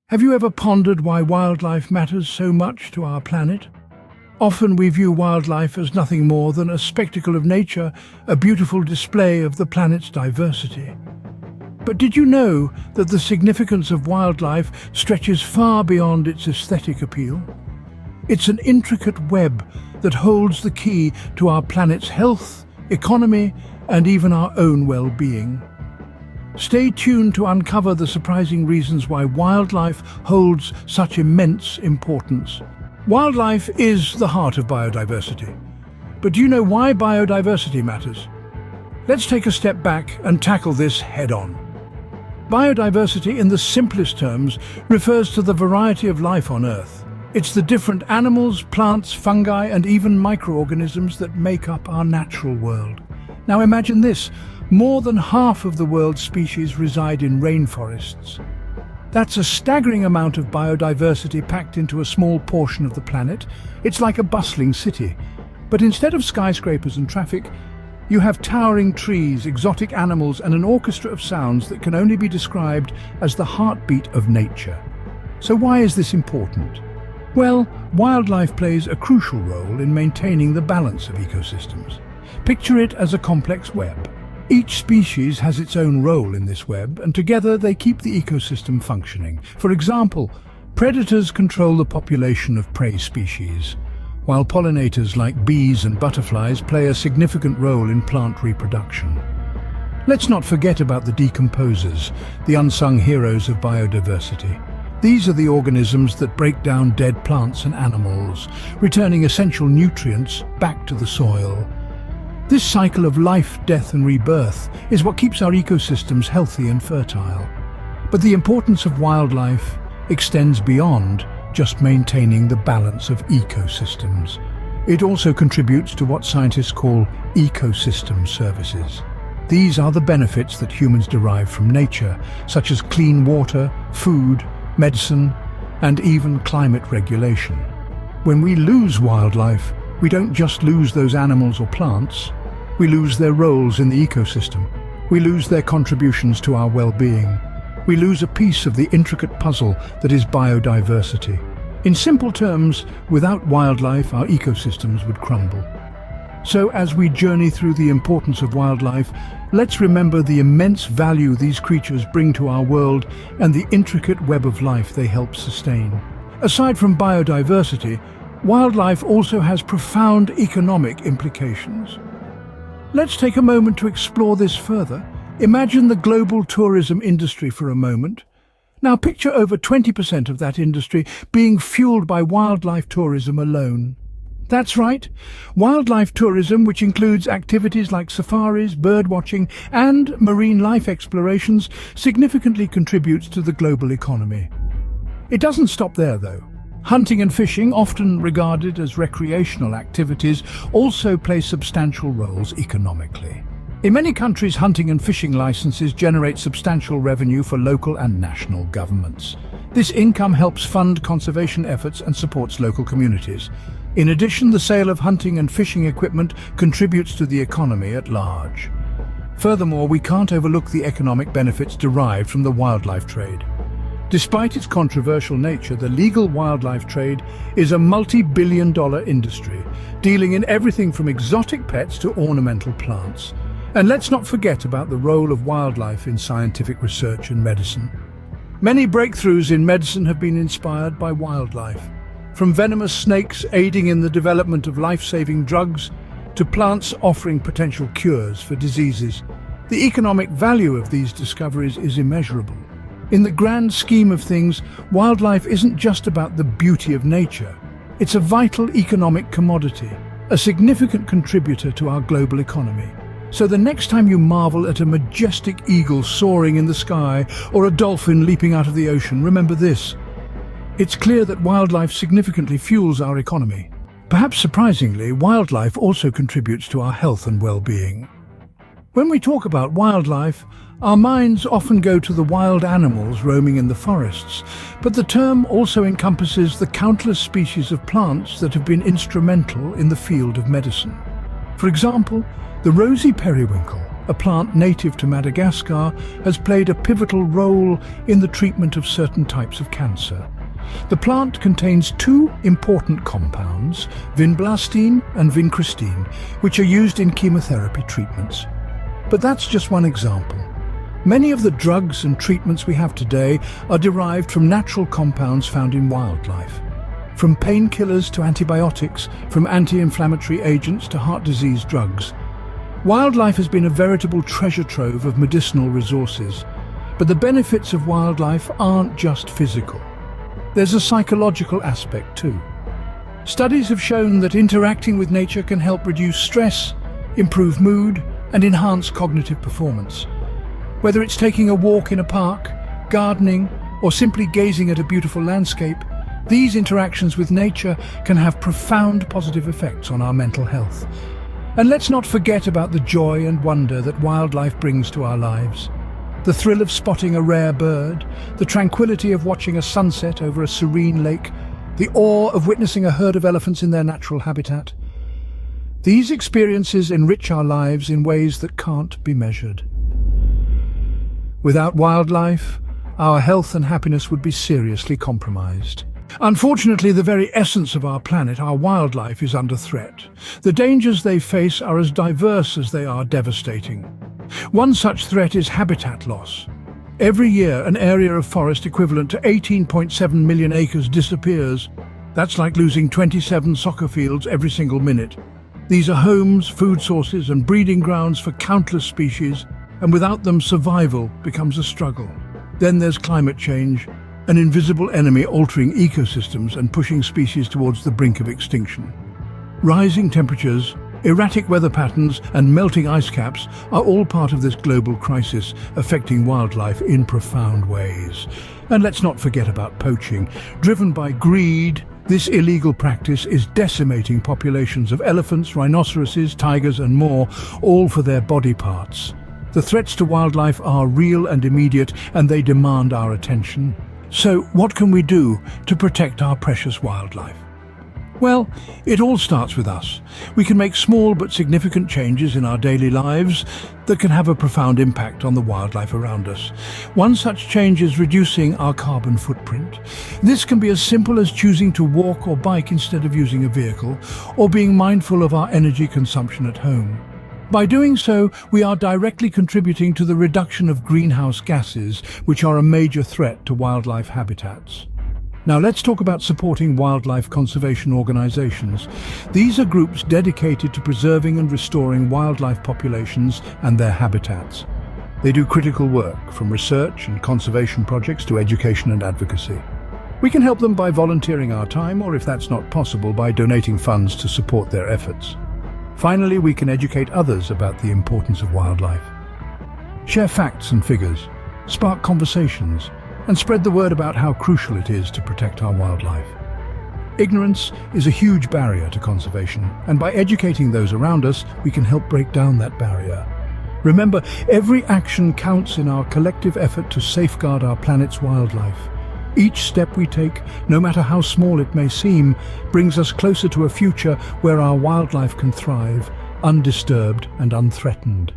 Have you ever pondered why wildlife matters so much to our planet? Often we view wildlife as nothing more than a spectacle of nature, a beautiful display of the planet's diversity. But did you know that the significance of wildlife stretches far beyond its aesthetic appeal? It's an intricate web that holds the key to our planet's health, economy, and even our own well-being. Stay tuned to uncover the surprising reasons why wildlife holds such immense importance. Wildlife is the heart of biodiversity. But do you know why biodiversity matters? Let's take a step back and tackle this head-on. Biodiversity, in the simplest terms, refers to the variety of life on Earth. It's the different animals, plants, fungi, and even microorganisms that make up our natural world. Now imagine this. More than half of the world's species reside in rainforests. That's a staggering amount of biodiversity packed into a small portion of the planet. It's like a bustling city. But instead of skyscrapers and traffic, you have towering trees, exotic animals, and an orchestra of sounds that can only be described as the heartbeat of nature. So why is this important? Well, wildlife plays a crucial role in maintaining the balance of ecosystems. Picture it as a complex web. Each species has its own role in this web, and together they keep the ecosystem functioning. For example, predators control the population of prey species, while pollinators like bees and butterflies play a significant role in plant reproduction. Let's not forget about the decomposers, the unsung heroes of biodiversity. These are the organisms that break down dead plants and animals, returning essential nutrients back to the soil. This cycle of life, death, and rebirth is what keeps our ecosystems healthy and fertile. But the importance of wildlife extends beyond just maintaining the balance of ecosystems. It also contributes to what scientists call ecosystem services. These are the benefits that humans derive from nature, such as clean water, food, medicine, and even climate regulation. When we lose wildlife, we don't just lose those animals or plants. We lose their roles in the ecosystem. We lose their contributions to our well-being. We lose a piece of the intricate puzzle that is biodiversity. In simple terms, without wildlife, our ecosystems would crumble. So as we journey through the importance of wildlife, let's remember the immense value these creatures bring to our world and the intricate web of life they help sustain. Aside from biodiversity, wildlife also has profound economic implications. Let's take a moment to explore this further. Imagine the global tourism industry for a moment. Now picture over 20% of that industry being fueled by wildlife tourism alone. That's right, wildlife tourism, which includes activities like safaris, birdwatching, and marine life explorations, significantly contributes to the global economy. It doesn't stop there, though. Hunting and fishing, often regarded as recreational activities, also play substantial roles economically. In many countries, hunting and fishing licenses generate substantial revenue for local and national governments. This income helps fund conservation efforts and supports local communities. In addition, the sale of hunting and fishing equipment contributes to the economy at large. Furthermore, we can't overlook the economic benefits derived from the wildlife trade. Despite its controversial nature, the legal wildlife trade is a multi-billion-dollar industry, dealing in everything from exotic pets to ornamental plants. And let's not forget about the role of wildlife in scientific research and medicine. Many breakthroughs in medicine have been inspired by wildlife. From venomous snakes aiding in the development of life-saving drugs to plants offering potential cures for diseases, the economic value of these discoveries is immeasurable. In the grand scheme of things, wildlife isn't just about the beauty of nature. It's a vital economic commodity, a significant contributor to our global economy. So the next time you marvel at a majestic eagle soaring in the sky or a dolphin leaping out of the ocean, remember this. It's clear that wildlife significantly fuels our economy. Perhaps surprisingly, wildlife also contributes to our health and well-being. When we talk about wildlife, our minds often go to the wild animals roaming in the forests, but the term also encompasses the countless species of plants that have been instrumental in the field of medicine. For example, the rosy periwinkle, a plant native to Madagascar, has played a pivotal role in the treatment of certain types of cancer. The plant contains two important compounds, vinblastine and vincristine, which are used in chemotherapy treatments. But that's just one example. Many of the drugs and treatments we have today are derived from natural compounds found in wildlife. From painkillers to antibiotics, from anti-inflammatory agents to heart disease drugs. Wildlife has been a veritable treasure trove of medicinal resources. But the benefits of wildlife aren't just physical. There's a psychological aspect too. Studies have shown that interacting with nature can help reduce stress, improve mood, and enhance cognitive performance. Whether it's taking a walk in a park, gardening, or simply gazing at a beautiful landscape, these interactions with nature can have profound positive effects on our mental health. And let's not forget about the joy and wonder that wildlife brings to our lives. The thrill of spotting a rare bird, the tranquility of watching a sunset over a serene lake, the awe of witnessing a herd of elephants in their natural habitat. These experiences enrich our lives in ways that can't be measured. Without wildlife, our health and happiness would be seriously compromised. Unfortunately, the very essence of our planet, our wildlife, is under threat. The dangers they face are as diverse as they are devastating. One such threat is habitat loss. Every year, an area of forest equivalent to 18.7 million acres disappears. That's like losing 27 soccer fields every single minute. These are homes, food sources, and breeding grounds for countless species, and without them, survival becomes a struggle. Then there's climate change, an invisible enemy altering ecosystems and pushing species towards the brink of extinction. Rising temperatures, erratic weather patterns, and melting ice caps are all part of this global crisis, affecting wildlife in profound ways. And let's not forget about poaching. Driven by greed, this illegal practice is decimating populations of elephants, rhinoceroses, tigers, and more, all for their body parts. The threats to wildlife are real and immediate, and they demand our attention. So, what can we do to protect our precious wildlife? Well, it all starts with us. We can make small but significant changes in our daily lives that can have a profound impact on the wildlife around us. One such change is reducing our carbon footprint. This can be as simple as choosing to walk or bike instead of using a vehicle, or being mindful of our energy consumption at home. By doing so, we are directly contributing to the reduction of greenhouse gases, which are a major threat to wildlife habitats. Now let's talk about supporting wildlife conservation organizations. These are groups dedicated to preserving and restoring wildlife populations and their habitats. They do critical work, from research and conservation projects to education and advocacy. We can help them by volunteering our time, or if that's not possible, by donating funds to support their efforts. Finally, we can educate others about the importance of wildlife. Share facts and figures, spark conversations, and spread the word about how crucial it is to protect our wildlife. Ignorance is a huge barrier to conservation, and by educating those around us, we can help break down that barrier. Remember, every action counts in our collective effort to safeguard our planet's wildlife. Each step we take, no matter how small it may seem, brings us closer to a future where our wildlife can thrive, undisturbed and unthreatened.